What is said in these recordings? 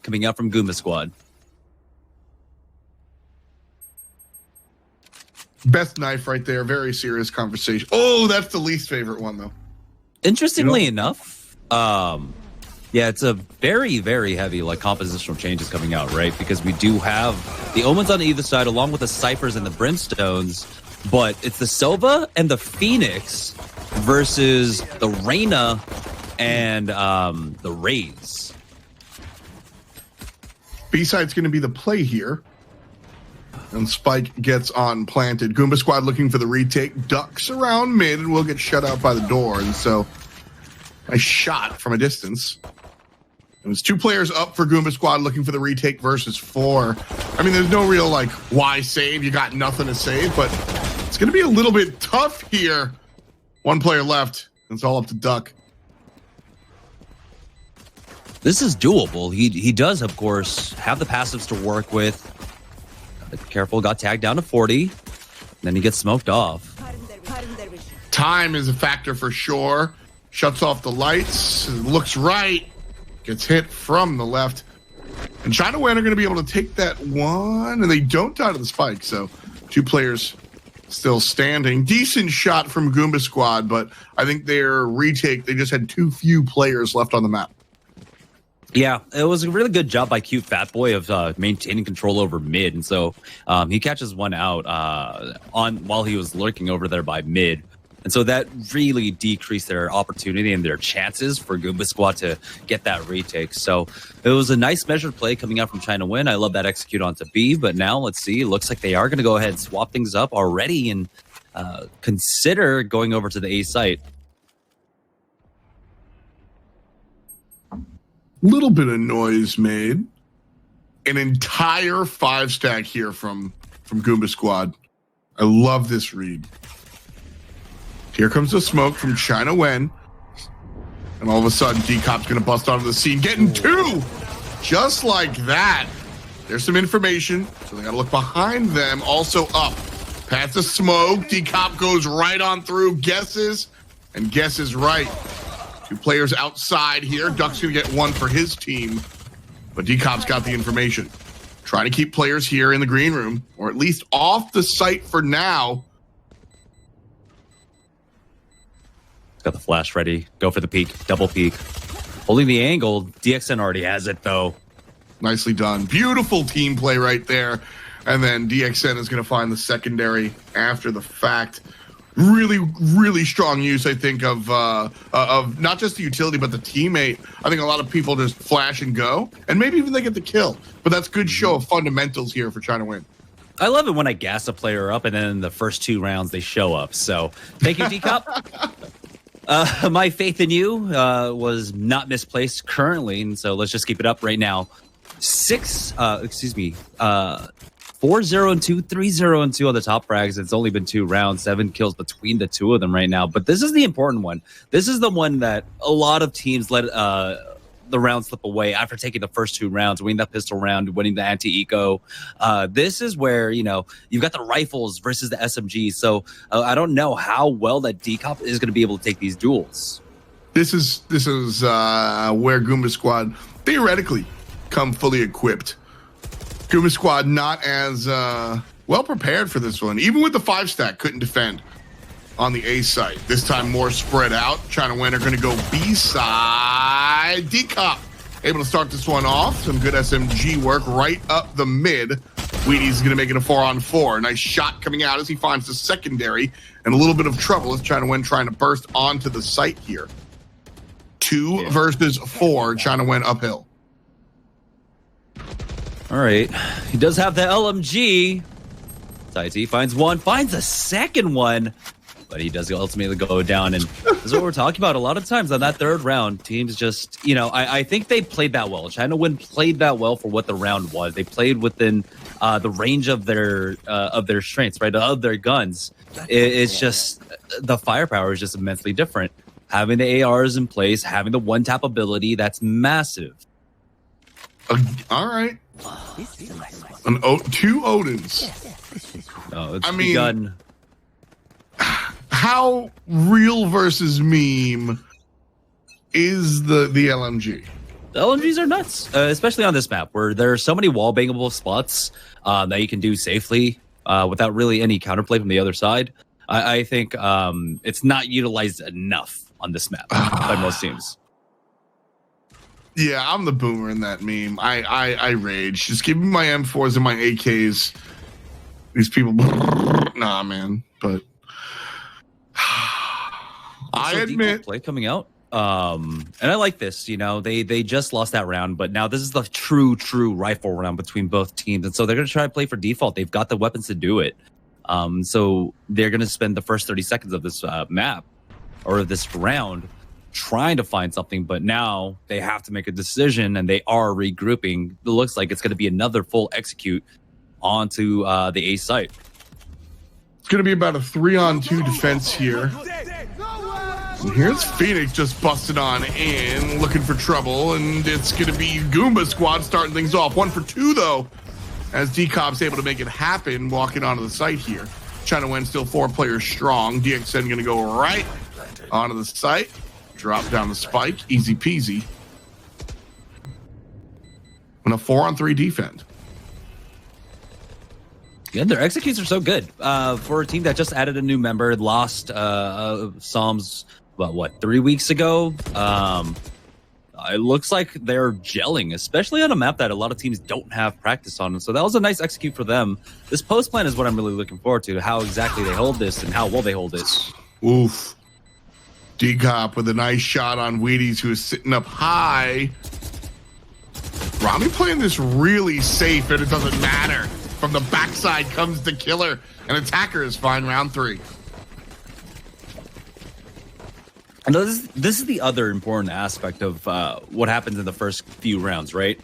coming out from Goomba Squad. Best knife right there. Very serious conversation. Oh, that's the least favorite one, though. Interestingly enough, yeah, it's a very, very heavy like compositional changes coming out, right? Because we do have the Omens on either side, along with the Ciphers and the Brimstones, but it's the Silva and the Phoenix versus the Reyna and the Rays. B-side's going to be the play here. And Spike gets on planted. Goomba Squad looking for the retake. Ducks around mid and will get shut out by the door. And so, a shot from a distance. It was 2 players up for Goomba Squad looking for the retake versus 4. I mean, there's no real, like, why save? You got nothing to save, but it's going to be a little bit tough here. 1 player left. It's all up to Duck. This is doable. He does, of course, have the passives to work with. Careful, got tagged down to 40. And then he gets smoked off. Time is a factor for sure. Shuts off the lights. Looks right. Gets hit from the left. And China Nguyen are going to be able to take that one. And they don't die to the spike. So 2 players still standing. Decent shot from Goomba Squad. But I think their retake, they just had too few players left on the map. Yeah, it was a really good job by Cute Fat Boy of maintaining control over mid, and so he catches one out while he was lurking over there by mid, and so that really decreased their opportunity and their chances for Goomba Squad to get that retake. So it was a nice measured play coming out from China Nguyen. I love that execute onto B, but now let's see. It looks like they are going to go ahead and swap things up already and consider going over to the A site. Little bit of noise made. An entire 5-stack here from Goomba Squad. I love this read. Here comes the smoke from China Nguyen. And all of a sudden, D-Cop's going to bust onto the scene. Getting 2! Just like that. There's some information. So they got to look behind them. Also up. Past the smoke. D-Cop goes right on through. Guesses. And guesses right. 2 players outside here. Duck's going to get 1 for his team. But D-Cop's got the information. Trying to keep players here in the green room, or at least off the site for now. Got the flash ready. Go for the peek. Double peek. Holding the angle. DXN already has it, though. Nicely done. Beautiful team play right there. And then DXN is going to find the secondary after the fact. Really, really strong use, I think, of not just the utility, but the teammate. I think a lot of people just flash and go, and maybe even they get the kill. But that's good show of fundamentals here for China Nguyen. I love it when I gas a player up, and then in the first 2 rounds, they show up. So thank you, D-Cop. My faith in you was not misplaced currently, and so let's just keep it up right now. 4-0-2, 3-0-2 on the top frags. It's only been 2 rounds, 7 kills between the 2 of them right now. But this is the important one. This is the one that a lot of teams let the round slip away after taking the first 2 rounds, winning that pistol round, winning the anti-eco. This is where, you've got the rifles versus the SMGs. So I don't know how well that D-Cop is going to be able to take these duels. This is where Goomba Squad theoretically come fully equipped. Goomba Squad not as well prepared for this one. Even with the 5-stack, couldn't defend on the A site. This time more spread out. China Nguyen are going to go B side. D-Cop able to start this one off. Some good SMG work right up the mid. Wheaties going to make it a 4-on-4. Nice shot coming out as he finds the secondary. And a little bit of trouble as China Nguyen trying to burst onto the site here. 2 versus 4. China Nguyen uphill. All right. He does have the LMG. Taiti finds one, finds a second one, but he does ultimately go down. And this is what we're talking about. A lot of times on that 3rd round, teams just, I think they played that well. China Nguyen played that well for what the round was. They played within the range of their strengths, right, of their guns. It's just the firepower is just immensely different. Having the ARs in place, having the one-tap ability, that's massive. All right. 2 Odins. Oh, it's begun. How real versus meme is the LMG? The LMGs are nuts, especially on this map where there are so many wall bangable spots that you can do safely without really any counterplay from the other side. I think it's not utilized enough on this map by most teams. Yeah, I'm the boomer in that meme. I rage. Just give me my M4s and my AKs. These people, nah, man. But I admit, play coming out. And I like this. You know, they just lost that round, but now this is the true rifle round between both teams, and so they're gonna try to play for default. They've got the weapons to do it. So they're gonna spend the first 30 seconds of this map or this round trying to find something, but now they have to make a decision, and they are regrouping. It looks like it's gonna be another full execute onto the A site. it's gonna be about a 3-on-2 defense here. And here's Phoenix just busted on in, looking for trouble, and it's going to be Goomba squad starting things off. 1 for 2, though, as Decop's able to make it happen, walking onto the site here. China Nguyen still 4 players strong. DXN going to go right onto the site, drop down the spike, easy peasy. And a 4-on-3 defend. Yeah, their executes are so good for a team that just added a new member, lost Psalms. What 3 weeks ago? It looks like they're gelling, especially on a map that a lot of teams don't have practice on. So that was a nice execute for them. This post plan is what I'm really looking forward to, how exactly they hold this and how well they hold it. Oof. Decop with a nice shot on Wheaties, who is sitting up high. Rami playing this really safe, and it doesn't matter. From the backside comes the killer, and Attacker is fine round 3. And this is the other important aspect of what happens in the first few rounds, right?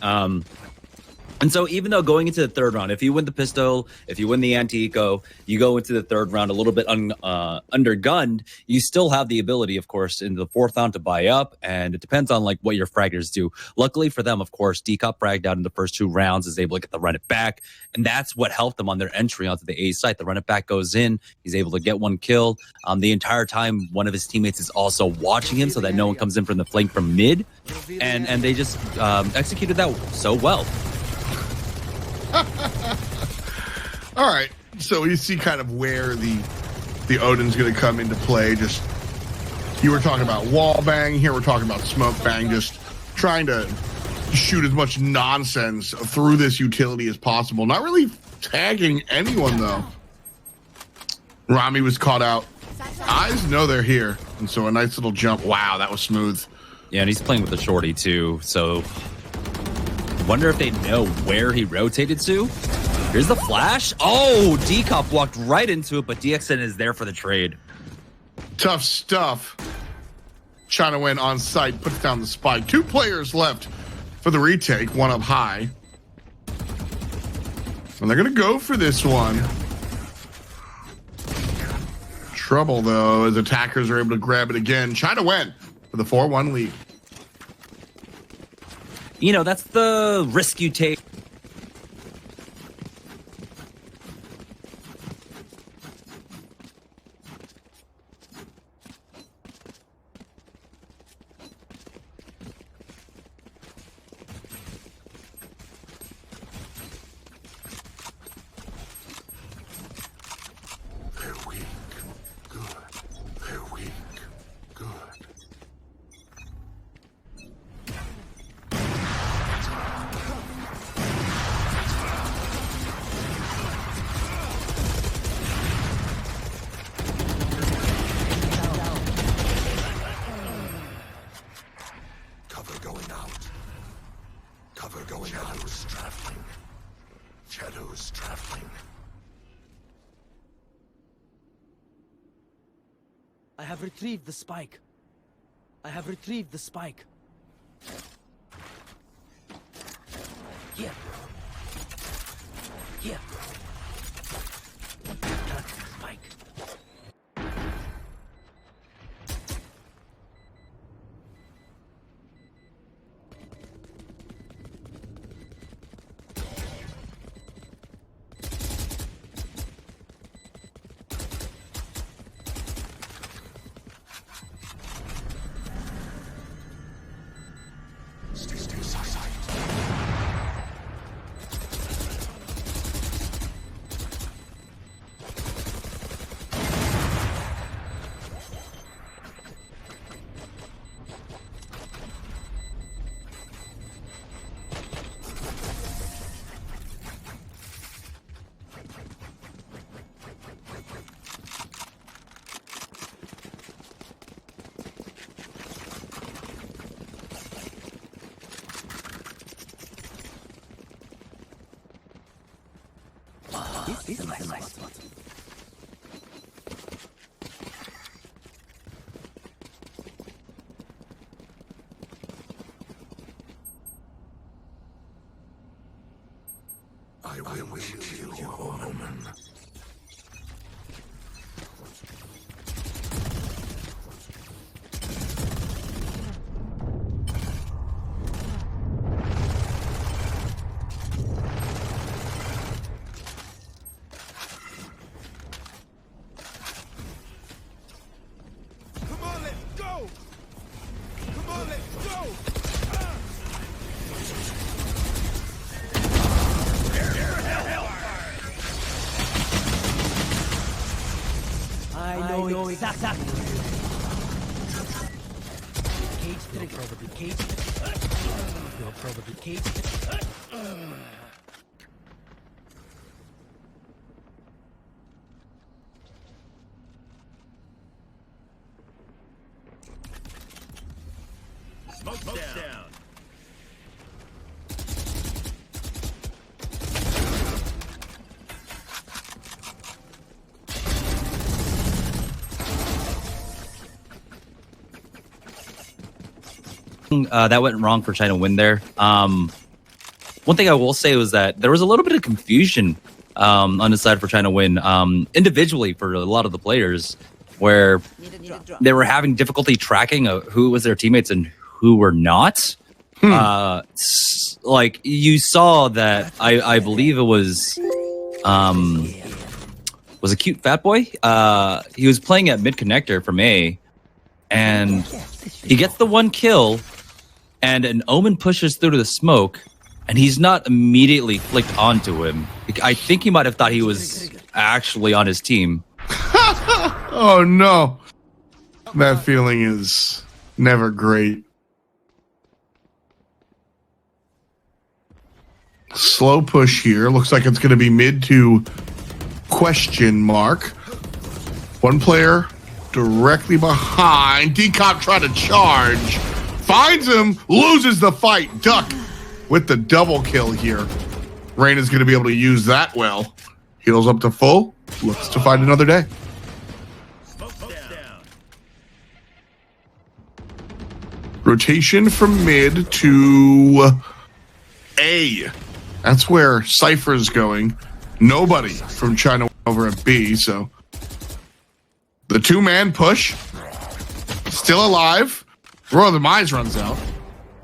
And so even though going into the third round, if you win the pistol, if you win the anti-eco, you go into the third round a little bit undergunned, you still have the ability, of course, in the fourth round to buy up, and it depends on like what your fraggers do. Luckily for them, of course, Decop fragged out in the first 2 rounds, is able to get the run it back, and that's what helped them on their entry onto the A site. The run it back goes in, he's able to get 1 kill. The entire time, one of his teammates is also watching him so that no one comes in from the flank from mid, and they just executed that so well. All right, so you see kind of where the Odin's going to come into play. Just, you were talking about wall bang, here we're talking about smoke bang, just trying to shoot as much nonsense through this utility as possible. Not really tagging anyone, though. Rami was caught out. Eyes know they're here, and so a nice little jump. Wow, that was smooth. Yeah, and he's playing with the shorty, too, so wonder if they know where he rotated to. Here's the flash. Oh, Decop walked right into it, but DXN is there for the trade. Tough stuff. China Nguyen on site, puts down the spike. 2 players left for the retake, 1 up high. And they're going to go for this one. Trouble, though, as attackers are able to grab it again. China Nguyen for the 4-1 lead. You know, that's the risk you take. I have retrieved the spike. I have retrieved the spike. Here. Here. Touch the spike. This is a nice spot. I will kill you, woman. Come on, let's go! Come on, let's go! I know exactly. Cage trigger. Probably cage. You're probably cage. Smoke down. That went wrong for China Win there. One thing I will say was that there was a little bit of confusion on the side for China Win individually for a lot of the players, where they were having difficulty tracking who was their teammates and who were not. Like you saw that I believe it was a cute fat boy. He was playing at mid connector from A, and he gets the one kill, and an Omen pushes through to the smoke, and he's not immediately flicked onto him. I think he might have thought he was actually on his team. Oh no. That feeling is never great. Slow push here. Looks like it's going to be mid to question mark. One player directly behind. Decop trying to charge. Finds him. Loses the fight. Duck with the double kill here. Rain is going to be able to use that well. Heals up to full. Looks to find another day. Rotation from mid to A. That's where Cypher's going. Nobody from China over at B, so the two-man push. Still alive. Royal Demise runs out.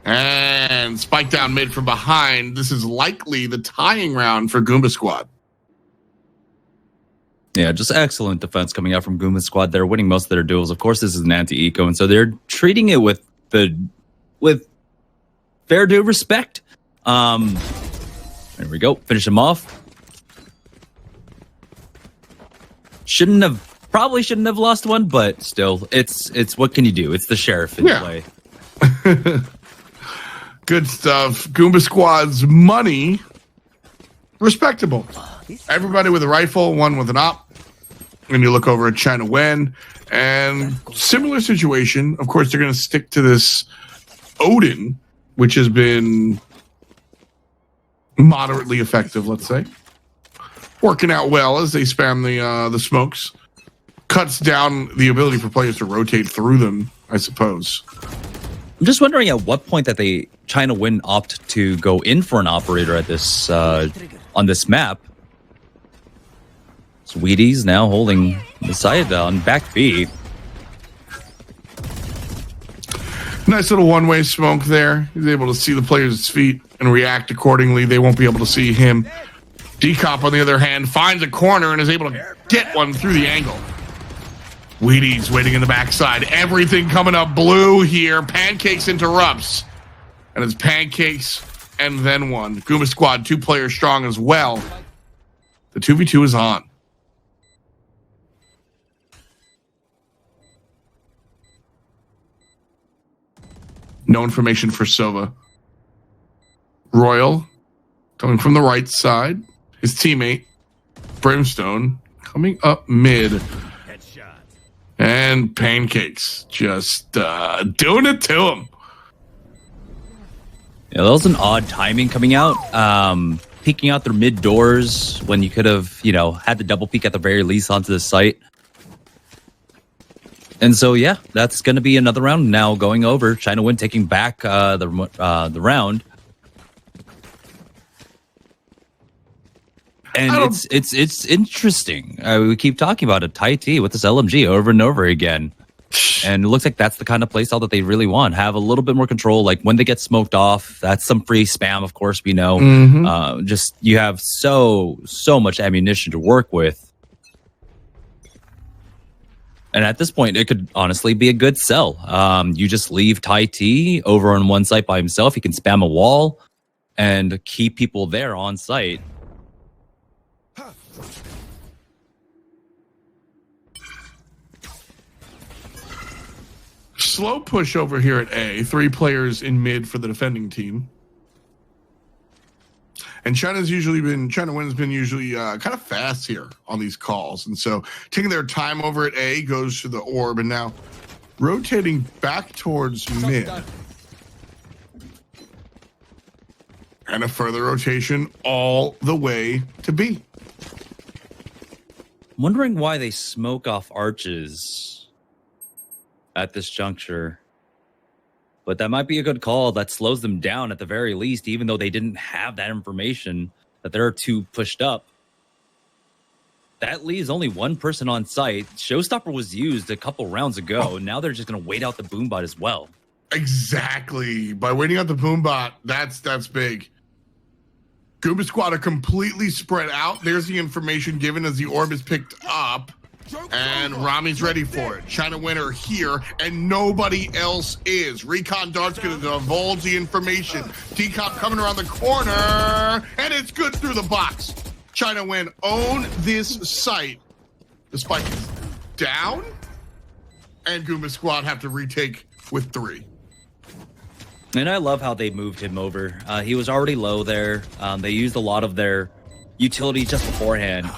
And spike down mid from behind. This is likely the tying round for Goomba Squad. Yeah, just excellent defense coming out from Goomba Squad. They're winning most of their duels. Of course, this is an anti-eco, and so they're treating it with fair due respect. There we go. Finish him off. Probably shouldn't have lost one, but still, it's what can you do? It's the sheriff in play. Good stuff. Goomba Squad's money, respectable. Everybody with a rifle, one with an op. And you look over at China Wen, and similar situation. Of course, they're going to stick to this Odin, which has been moderately effective, let's say. Working out well as they spam the smokes. Cuts down the ability for players to rotate through them, I suppose. I'm just wondering at what point that China Win opt to go in for an operator at this on this map. Sweetie's now holding the side on back B. Nice little one-way smoke there. He's able to see the player's feet and react accordingly. They won't be able to see him. Decop, on the other hand, finds a corner and is able to get one through the angle. Wheaties waiting in the backside. Everything coming up blue here. Pancakes interrupts. And it's Pancakes and then one. Goomba Squad, 2 players strong as well. The 2v2 is on. No information for Sova. Royal coming from the right side. His teammate, Brimstone, coming up mid. Headshot. And Pancakes just doing it to him. Yeah, that was an odd timing coming out. peeking out their mid doors when you could have, had the double peek at the very least onto the site. And so, yeah, that's going to be another round now going over. China Nguyen taking back the round. And it's interesting. We keep talking about a Thai T with this LMG over and over again. And it looks like that's the kind of playstyle that they really want. Have a little bit more control. Like when they get smoked off, that's some free spam, of course, we know. Just you have so much ammunition to work with. And at this point, it could honestly be a good sell. You just leave Tai T over on one site by himself. He can spam a wall and keep people there on site. Slow push over here at A. 3 players in mid for the defending team. And China Nguyen's been usually kind of fast here on these calls. And so taking their time over at A, goes to the orb, and now rotating back towards mid. And a further rotation all the way to B. I'm wondering why they smoke off arches at this juncture. But that might be a good call. That slows them down at the very least, even though they didn't have that information that there are 2 pushed up. That leaves only 1 person on site. Showstopper was used a couple rounds ago. Now they're just going to wait out the boombot as well. Exactly. By waiting out the boombot, that's big. Goomba squad are completely spread out. There's the information given as the orb is picked up. And Rami's ready for it. China Nguyen here, and nobody else is. Recon Dart's going to divulge the information. Decop coming around the corner, and it's good through the box. China Nguyen own this site. The spike is down, and Goomba squad have to retake with 3. And I love how they moved him over. He was already low there. They used a lot of their utility just beforehand.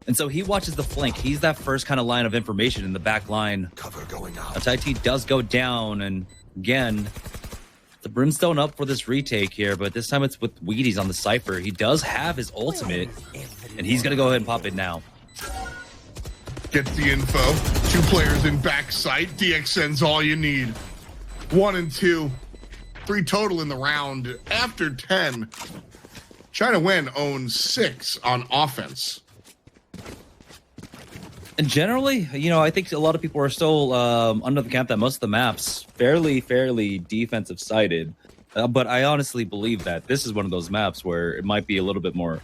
And so he watches the flank. He's that first kind of line of information in the back line. Cover going out. Tai T does go down, and again, the Brimstone up for this retake here, but this time it's with Wheaties on the Cypher. He does have his ultimate, and he's going to go ahead and pop it now. Gets the info. 2 players in backside. DX sends all you need. 1 and 2. 3 total in the round. After 10, China Nguyen owns 6 on offense. And generally, I think a lot of people are still under the camp that most of the maps fairly defensive sided. But I honestly believe that this is one of those maps where it might be a little bit more.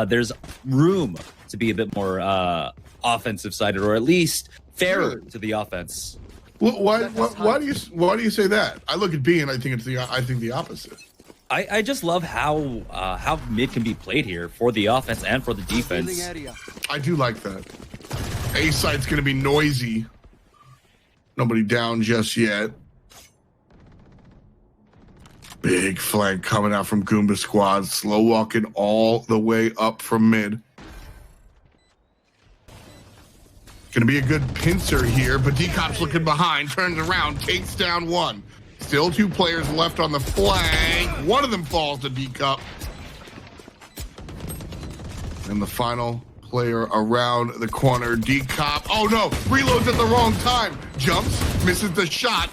There's room to be a bit more offensive sided, or at least fairer to the offense. Well, why do you say that? I look at B and I think the opposite. I just love how mid can be played here for the offense and for the defense. I do like that. A side's going to be noisy. Nobody down just yet. Big flank coming out from Goomba squad. Slow walking all the way up from mid. Going to be a good pincer here, but Decop's looking behind, turns around, takes down 1. Still 2 players left on the flank. One of them falls to Decop. And the final player around the corner, Decop. Oh no, reloads at the wrong time. Jumps, misses the shot.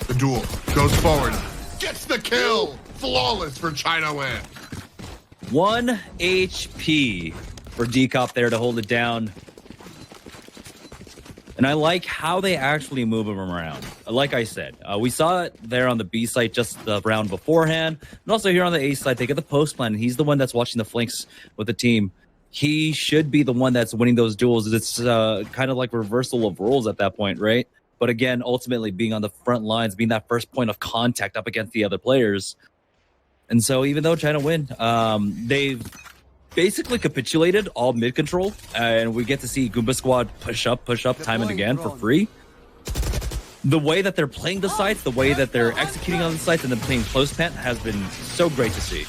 The duel goes forward. Gets the kill. Flawless for China Nguyen. 1 HP for Decop there to hold it down. And I like how they actually move him around. Like I said, we saw it there on the B site just the round beforehand. And also here on the A side, they get the post plan. He's the one that's watching the flanks with the team. He should be the one that's winning those duels. It's kind of like reversal of roles at that point, right? But again, ultimately being on the front lines, being that first point of contact up against the other players. And so even though China Nguyen, they've basically capitulated all mid control, and we get to see Goomba squad push up time and again for free. The way that they're playing the sites, the way that they're executing on the sites, and then playing close tent has been so great to see.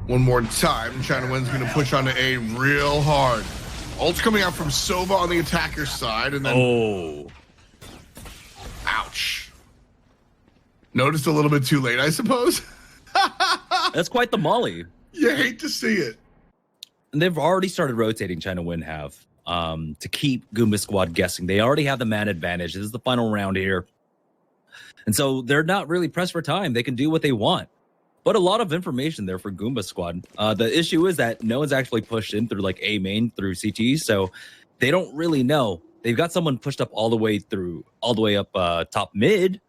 One more time, China Nguyen's going to push onto A real hard. Ult's coming out from Sova on the attacker side, and then... Oh. Ouch. Noticed a little bit too late, I suppose. That's quite the molly. You hate to see it. And they've already started rotating, China Win have, to keep Goomba Squad guessing. They already have the man advantage. This is the final round here. And so they're not really pressed for time. They can do what they want. But a lot of information there for Goomba Squad. The issue is that no one's actually pushed in through like A main through CT, so they don't really know. They've got someone pushed up all the way up top mid,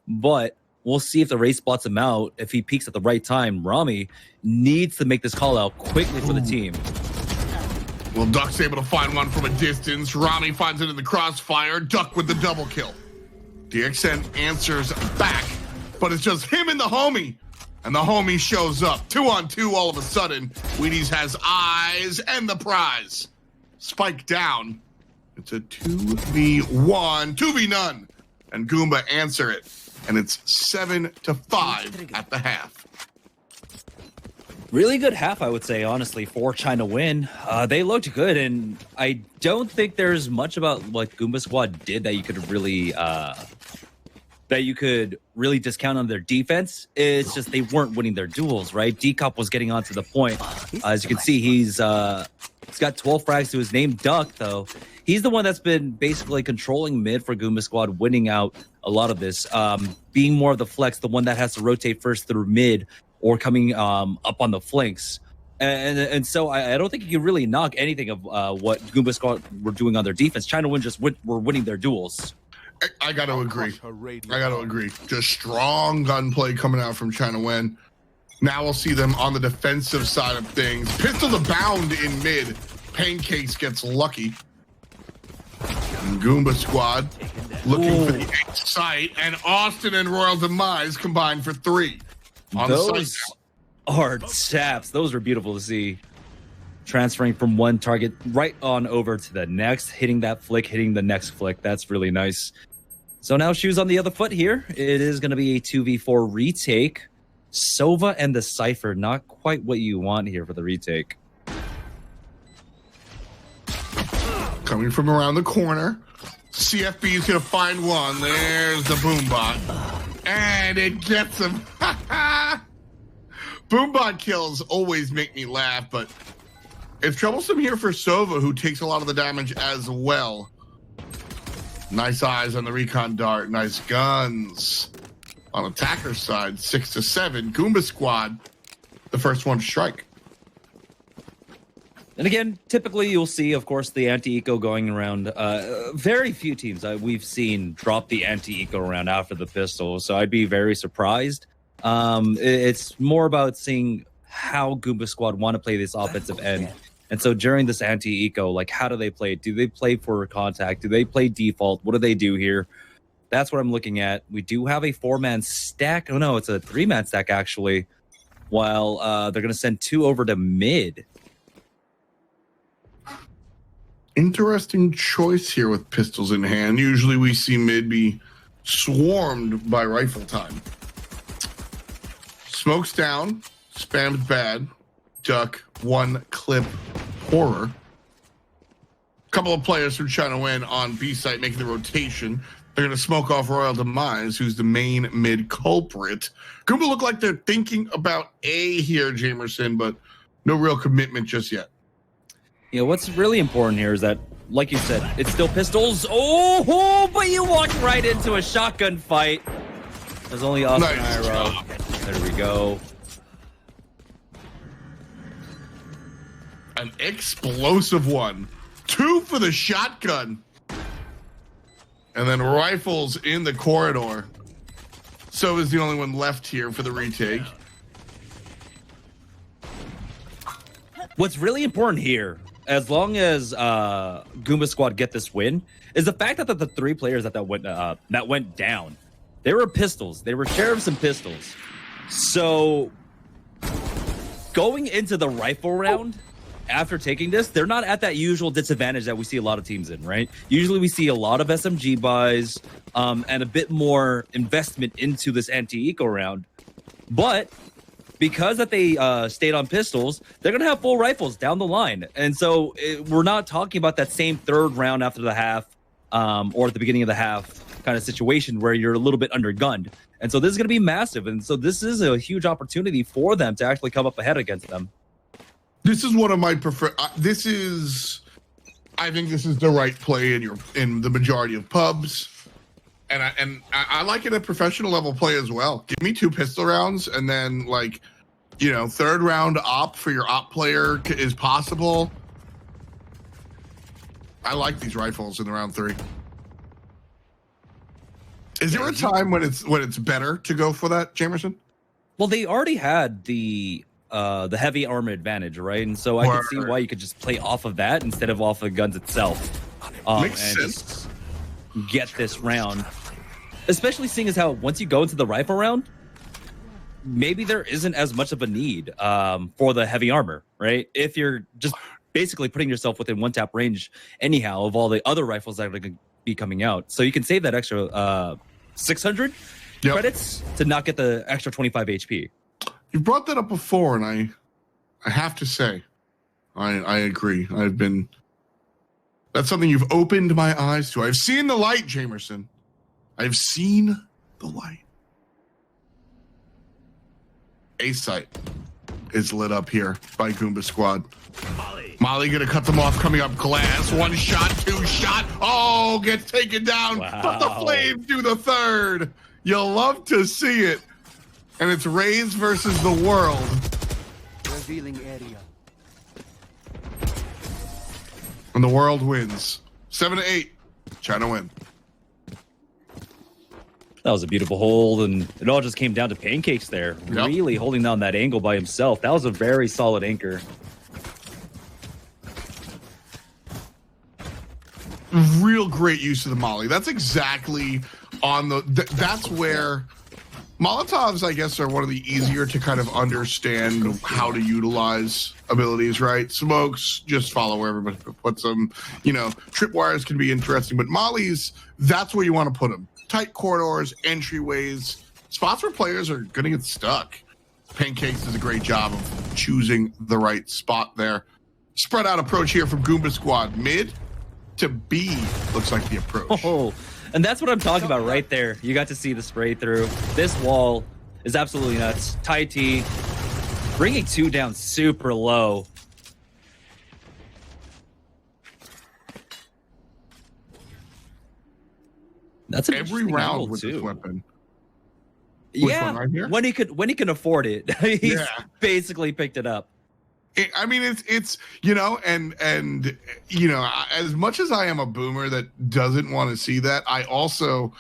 but we'll see if the race spots him out. If he peaks at the right time, Rami needs to make this call out quickly for the team. Well, Duck's able to find one from a distance. Rami finds it in the crossfire. Duck with the double kill. DXN answers back, but it's just him and the homie. And the homie shows up. 2-on-2 all of a sudden. Wheaties has eyes and the prize. Spike down. It's a 2v1, 2v none. And Goomba answer it. And it's 7-5 at the half. Really good half, I would say, honestly, for China Win. They looked good, and I don't think there's much about what Goomba Squad did that you could really discount on their defense. It's just they weren't winning their duels, right? Decop was getting onto the point. As you can see, he's got 12 frags to his name. Duck, though, he's the one that's been basically controlling mid for Goomba Squad, winning out a lot of this, being more of the flex, the one that has to rotate first through mid or coming up on the flanks. And so I don't think you can really knock anything of what Goomba Squad were doing on their defense. China Win were winning their duels. I got to agree. Just strong gunplay coming out from China Win. Now we'll see them on the defensive side of things. Pistol to bound in mid. Pancakes gets lucky. And Goomba Squad looking for the 8th site. And Austin and Royal Demise combined for 3. Those are taps. Those are beautiful to see. Transferring from one target right on over to the next, hitting that flick, hitting the next flick. That's really nice. So now shoes on the other foot here. It is going to be a 2v4 retake. Sova and the Cypher, not quite what you want here for the retake. Coming from around the corner. CFB is going to find one. There's the Boombot. And it gets him. Boombot kills always make me laugh, but it's troublesome here for Sova, who takes a lot of the damage as well. Nice eyes on the recon dart. Nice guns. On attacker side, 6-7. Goomba Squad, the first one to strike. And again, typically you'll see, of course, the anti-eco going around. Very few teams we've seen drop the anti-eco around after the pistol, so I'd be very surprised. It's more about seeing how Goomba Squad want to play this offensive end. And so during this anti-eco, like, how do they play? Do they play for contact? Do they play default? What do they do here? That's what I'm looking at. We do have a 4-man stack. Oh, no, it's a 3-man stack, actually, while they're going to send 2 over to mid. Interesting choice here with pistols in hand. Usually we see mid be swarmed by rifle time. Smokes down, spammed bad, Duck, 1 clip horror. Couple of players from China Win on B site making the rotation. They're going to smoke off Royal Demise, who's the main mid culprit. Goomba look like they're thinking about A here, Jamerson, but no real commitment just yet. You know, what's really important here is that, like you said, it's still pistols. Oh, but you walked right into a shotgun fight. There's only us and Iro. There we go. An explosive one. 2 for the shotgun. And then rifles in the corridor. So is the only one left here for the retake. What's really important here, as long as Goomba Squad get this win, is the fact that the 3 players that went down, they were pistols. They were sheriffs and pistols. So going into the rifle round, after taking this, they're not at that usual disadvantage that we see a lot of teams in, right? Usually we see a lot of SMG buys and a bit more investment into this anti-eco round. But because that they stayed on pistols, they're going to have full rifles down the line. And so we're not talking about that same 3rd round after the half or at the beginning of the half kind of situation where you're a little bit undergunned. And so this is going to be massive. And so this is a huge opportunity for them to actually come up ahead against them. This is one of my preferred. I think this is the right play in the majority of pubs, and I like it at professional level play as well. Give me 2 pistol rounds, and then third round op for your op player is possible. I like these rifles in the round 3. Is there a time when it's better to go for that, Jamerson? Well, they already had the heavy armor advantage, right? And so I can see why you could just play off of that instead of off of the guns itself. Makes sense. Just get this round, especially seeing as how once you go into the rifle round, maybe there isn't as much of a need for the heavy armor, right? If you're just basically putting yourself within 1-tap range anyhow of all the other rifles that are going to be coming out. So you can save that extra 600 credits to not get the extra 25 HP. You've brought that up before, and I have to say, I agree. That's something you've opened my eyes to. I've seen the light, Jamerson. I've seen the light. A site is lit up here by Goomba Squad. Molly gonna cut them off, coming up glass. 1 shot, 2 shot. Oh, gets taken down. Wow. But the flames do the third. You'll love to see it. And it's Rays versus the world. Revealing area. And the world wins. 7-8. China win. That was a beautiful hold, and it all just came down to pancakes there. Yep. Really holding down that angle by himself. That was a very solid anchor. Real great use of the molly. That's exactly on the. That's where Molotovs, I guess, are one of the easier to kind of understand how to utilize abilities, right? Smokes, just follow where everybody puts them. Tripwires can be interesting, but mollies, that's where you want to put them. Tight corridors, entryways, spots where players are going to get stuck. Pancakes does a great job of choosing the right spot there. Spread out approach here from Goomba Squad. Mid to B looks like the approach. Oh, and that's what I'm talking about right there. You got to see the spray through. This wall is absolutely nuts. Tai T bringing 2 down super low. That's an Every interesting round angle, with too. this weapon. Yeah, one, right here? when he can afford it, he's basically picked it up. I mean, it's as much as I am a boomer that doesn't want to see that, I also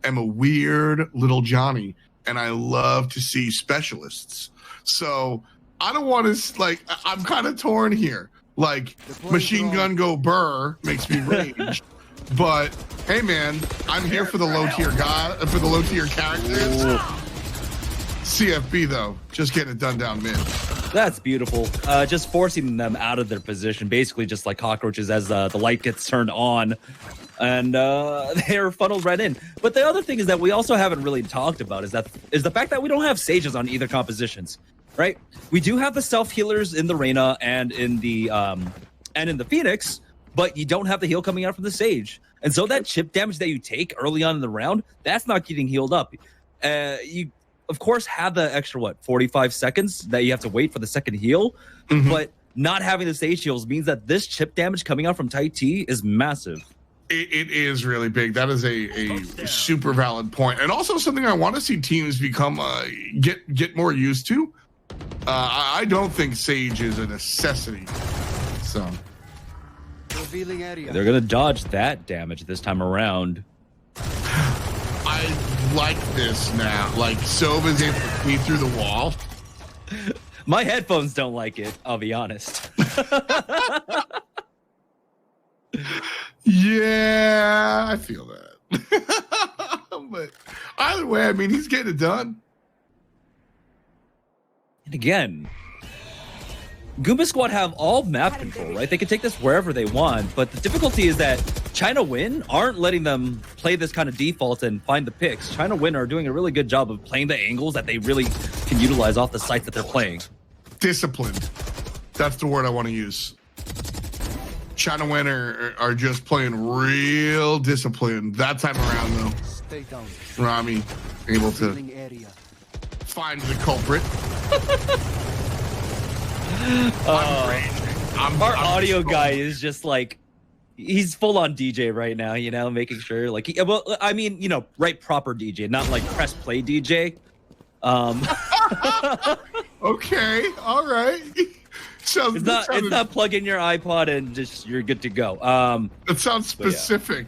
am a weird little Johnny, and I love to see specialists. So I don't want to I'm kind of torn here. Machine gun go burr makes me rage, but hey, man, I'm here for the low tier characters. Ooh. CFB though, just getting it done down mid. That's beautiful. Just forcing them out of their position, basically just like cockroaches as the light gets turned on, and they're funneled right in. But the other thing is that we also haven't really talked about is the fact that we don't have sages on either compositions, right? We do have the self healers in the Reyna and in the Phoenix, but you don't have the heal coming out from the Sage, and so that chip damage that you take early on in the round, that's not getting healed up. You of course have the extra 45 seconds that you have to wait for the second heal, but not having the stage heals means that this chip damage coming out from Tai T is massive. It is really big. That is a super valid point, and also something I want to see teams become get more used to. I don't think Sage is a necessity. So Revealing area. They're gonna dodge that damage this time around. I like this now. Sova's able to see through the wall. My headphones don't like it, I'll be honest. Yeah, I feel that. But either way, I mean, he's getting it done. And again, Goomba Squad have all map control, right? They can take this wherever they want, but the difficulty is that China Win aren't letting them play this kind of default and find the picks. China Win are doing a really good job of playing the angles that they really can utilize off the sites that they're playing. Disciplined. That's the word I want to use. China Nguyen are just playing real disciplined. That time around, though, Stay down. Rami able to Healing area. find the culprit. Our audio guy is just like, he's full on DJ right now, you know, making sure like, well, I mean, you know, right, proper DJ, not like press play DJ. Okay, all right. It's not plug in your iPod and just you're good to go. That sounds specific.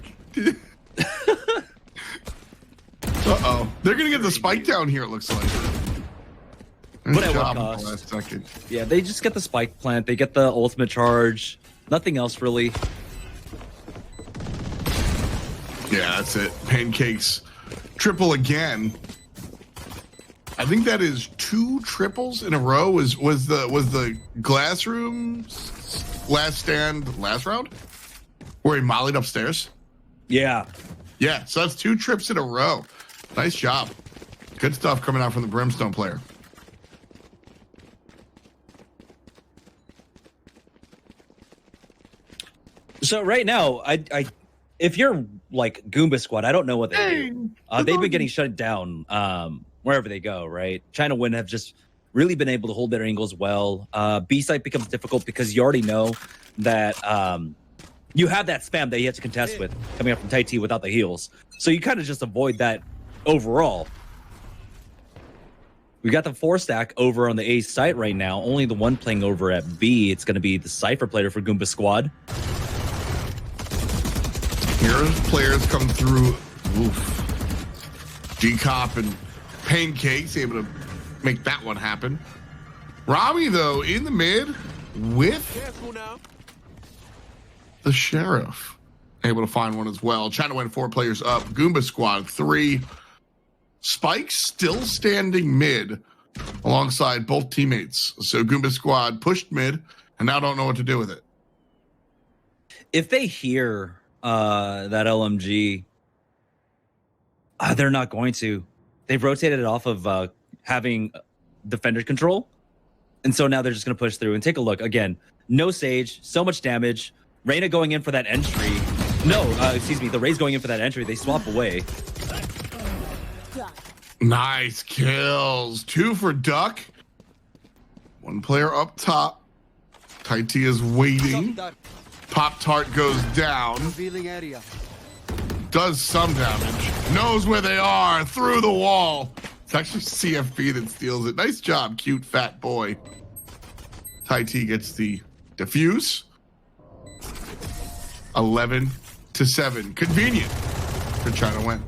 Uh-oh. They're gonna get the spike down here, it looks like. But at what Job cost? last second. Yeah, they just get the spike plant, they get the ultimate charge, nothing else really. Yeah, that's it. Pancakes. Triple again. I think that is 2 triples in a row. Was the glass room last stand last round? Where he mollied upstairs? Yeah. Yeah, so that's 2 trips in a row. Nice job. Good stuff coming out from the Brimstone player. So right now, I if you're like Goomba squad, I don't know what they do. They've been getting shut down wherever they go, right? China Nguyen have just really been able to hold their angles well. B site becomes difficult because you already know that you have that spam that you have to contest with coming up from Tai T without the heals. So you kind of just avoid that overall. We got the 4 stack over on the A site right now. Only the one playing over at B. It's going to be the Cypher player for Goomba squad. Here's players come through. Oof. G-Cop and Pancakes able to make that one happen. Rami, though, in the mid with Careful now. the Sheriff. Able to find one as well. China went 4 players up. Goomba squad 3. Spike still standing mid alongside both teammates. So Goomba squad pushed mid and now don't know what to do with it. If they hear that LMG, they're not going to. They've rotated it off of having defender control. And so now they're just going to push through and take a look. Again, no Sage, so much damage. Reyna going in for that entry. No, excuse me, the Ray's going in for that entry. They swap away. Nice kills. 2 for Duck. 1 player up top. Kaiti is waiting. Pop-Tart goes down. Revealing area. Does some damage. Knows where they are. Through the wall. It's actually CFB that steals it. Nice job, cute fat boy. Tai T gets the defuse. 11-7. Convenient for China Nguyen.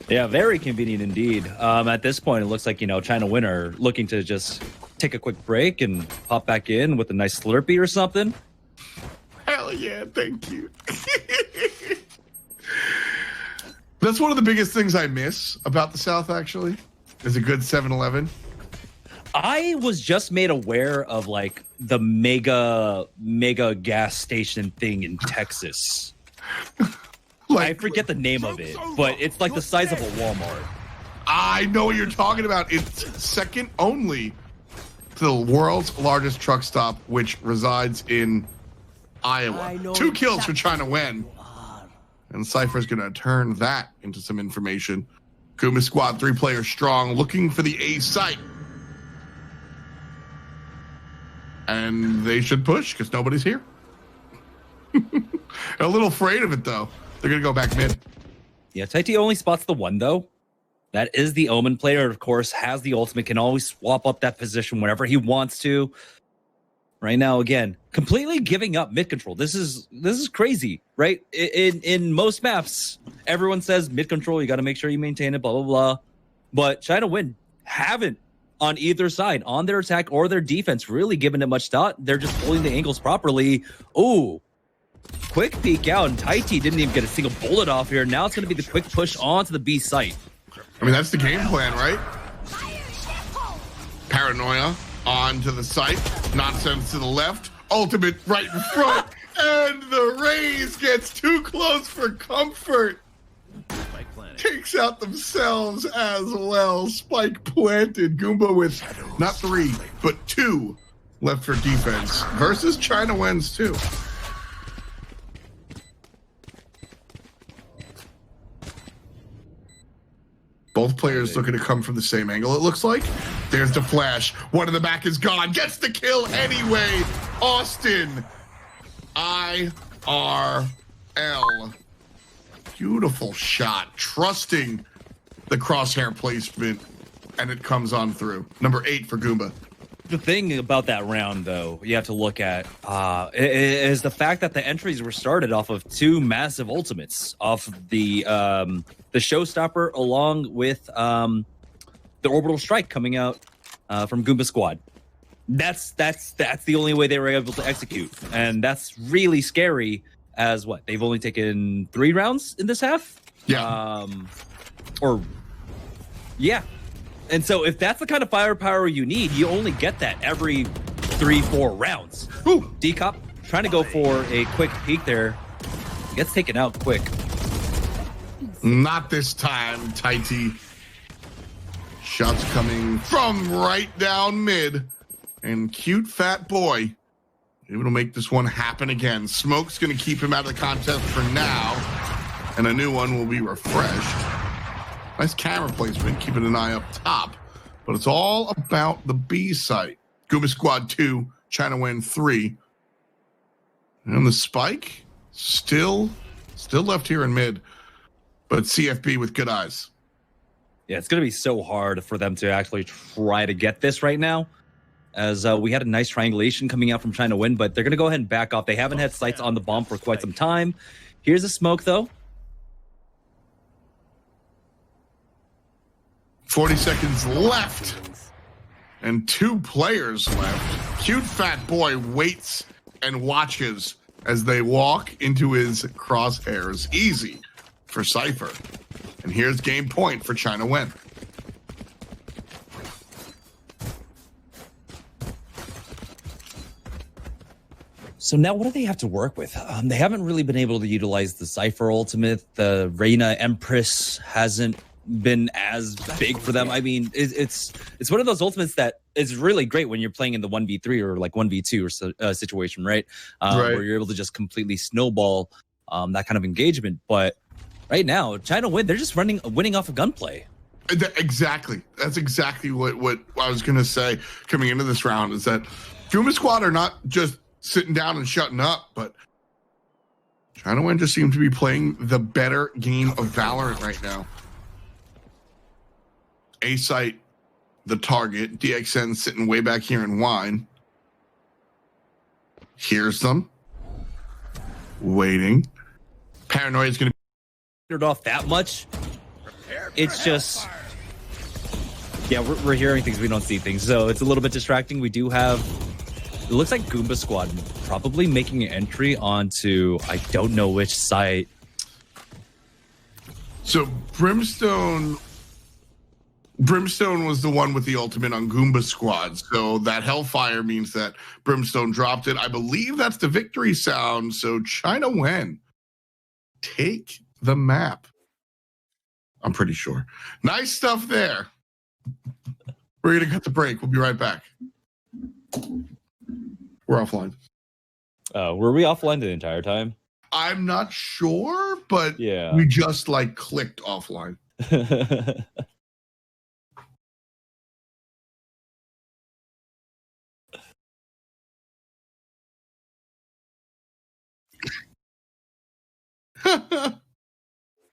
Yeah, very convenient indeed. At this point, it looks like, you know, China Nguyen are looking to just take a quick break and pop back in with a nice Slurpee or something. Hell yeah, thank you. That's one of the biggest things I miss about the South, actually, is a good 7-Eleven. I was just made aware of like the mega gas station thing in Texas. I forget the name of it, but it's like the size of a Walmart. I know what you're talking about. It's second only to the world's largest truck stop, which resides in Iowa. 2 kills for China Nguyen. And Cypher's going to turn that into some information. Kuma squad 3 players strong, looking for the A site. And they should push because nobody's here. A little afraid of it, though. They're going to go back mid. Yeah, Taiti only spots the 1, though. That is the Omen player, of course, has the ultimate, can always swap up that position whenever he wants to. Right now, again, completely giving up mid control. This is crazy, right? In most maps, everyone says mid control, you got to make sure you maintain it, blah, blah, blah. But China Nguyen haven't on either side, on their attack or their defense, really given it much thought. They're just holding the angles properly. Ooh. Quick peek out, and Taiti didn't even get a single bullet off here. Now it's going to be the quick push onto the B site. I mean, that's the game plan, right? Paranoia onto the site. Nonsense to the left. Ultimate right in front. And the Rays gets too close for comfort. Takes out themselves as well. Spike planted. Goomba with not 3, but 2 left for defense versus China wins too. Both players looking to come from the same angle, it looks like. There's the flash. One in the back is gone. Gets the kill anyway. Austin. IRL. Beautiful shot. Trusting the crosshair placement, and it comes on through. Number 8 for Goomba. The thing about that round, though, you have to look at is the fact that the entries were started off of 2 massive ultimates, off the showstopper along with the orbital strike coming out from Goomba Squad. That's the only way they were able to execute, and that's really scary. As what, they've only taken 3 rounds in this half. Yeah. And so if that's the kind of firepower you need, you only get that every 3-4 rounds. Ooh, D-Cop trying to go for a quick peek there. Gets taken out quick. Not this time, Tighty. Shots coming from right down mid. And cute fat boy able to make this one happen again. Smoke's going to keep him out of the contest for now. And a new one will be refreshed. Nice camera placement, keeping an eye up top. But it's all about the B site. Goomba Squad 2, China win 3. And the spike, still left here in mid. But CFB with good eyes. Yeah, it's going to be so hard for them to actually try to get this right now. As we had a nice triangulation coming out from China win, but they're going to go ahead and back off. They haven't had sights on the bomb for quite some time. Here's a smoke, though. 40 seconds left. And 2 players left. Cute fat boy waits and watches as they walk into his crosshairs. Easy for Cypher. And here's game point for China win. So now what do they have to work with? They haven't really been able to utilize the Cypher ultimate. The Reyna Empress hasn't been as big for them. I mean, it's one of those ultimates that is really great when you're playing in the 1v3 or like 1v2 or situation, right? Where you're able to just completely snowball that kind of engagement. But right now, China win. They're just winning off of gunplay. Exactly. That's exactly what I was going to say coming into this round is that Goomba Squad are not just sitting down and shutting up, but China win just seem to be playing the better game of Valorant right now. A site, the target, DXN sitting way back here in wine. Hears them. Waiting. Paranoia is going to be off that much. It's just, yeah, we're hearing things, we don't see things. So it's a little bit distracting. We do have, it looks like Goomba Squad probably making an entry onto, I don't know which site. So Brimstone was the one with the ultimate on Goomba Squad. So that Hellfire means that Brimstone dropped it. I believe that's the victory sound. So China win. Take the map. I'm pretty sure. Nice stuff there. We're going to cut the break. We'll be right back. We're offline. Were we offline the entire time? I'm not sure, but yeah, we just like clicked offline.